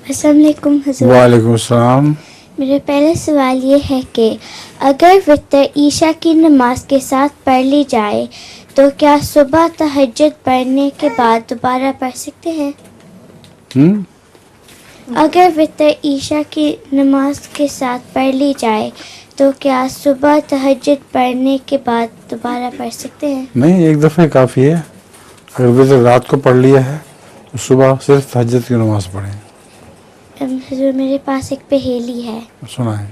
अस्सलाम वालेकुम हुज़ूर। वालेकुम सलाम। मेरा पहला सवाल ये है कि अगर वितर ईशा की नमाज के साथ पढ़ ली जाए तो क्या सुबह तहज्जुद पढ़ने के बाद दोबारा पढ़ सकते हैं? अगर वितर ईशा की नमाज के साथ पढ़ ली जाए तो क्या सुबह तहज्जुद पढ़ने के बाद दोबारा पढ़ सकते हैं? नहीं, एक दफ़े काफ़ी है। अगर वितर रात को पढ़ लिया है तो सुबह सिर्फ तहज्जुद की नमाज पढ़ें। हुज़ूर, मेरे पास एक पहेली है। सुना है।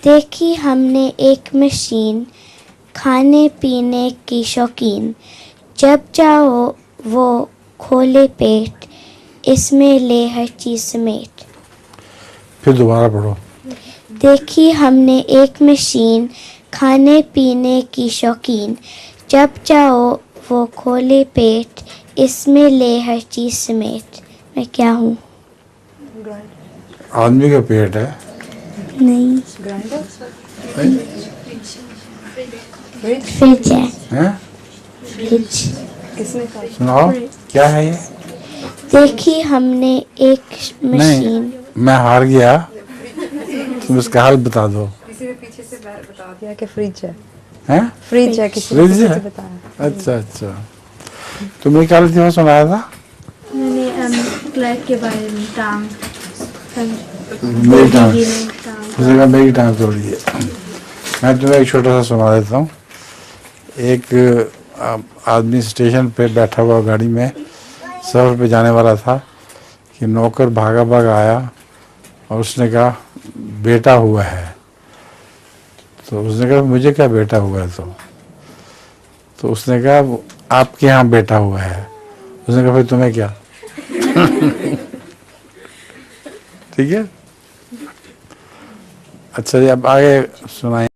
देखी हमने एक मशीन, खाने पीने की शौकीन, जब चाहो वो खोले पेट, इसमें ले हर चीज समेट। फिर दोबारा पढ़ो। देखी हमने एक मशीन, खाने पीने की शौकीन, जब चाहो वो खोले पेट, इसमें ले हर चीज समेट। मैं क्या हूँ? आदमी का पेट है। नहीं, फ्रिज है। हैं? फ्रिज। सुनाओ, क्या है ये? देखी हमने एक नहीं, मशीन। मैं हार गया। तुम इसका हल बता दो। किसी ने पीछे से बता दिया कि फ्रिज है। हैं? फ्रिज है, किसी ने फ्रिज पीछे है? से बताया। अच्छा अच्छा। तुमने क्या लिखा सुनाया था? मैंने क्लर्क के बारे में टांग मेरी टांग। उसने कहा मेरी टांग तोड़ी है। मैं तुम्हें एक छोटा सा सुना देता हूँ। एक आदमी स्टेशन पे बैठा हुआ गाड़ी में सफ़र पे जाने वाला था कि नौकर भागा भागा आया और उसने कहा बेटा हुआ है। तो उसने कहा मुझे क्या बेटा हुआ है? तो उसने कहा आपके यहाँ बेटा हुआ है। उसने कहा फिर तुम्हें क्या? ठीक है। अच्छा जी, अब आगे सुनाइए।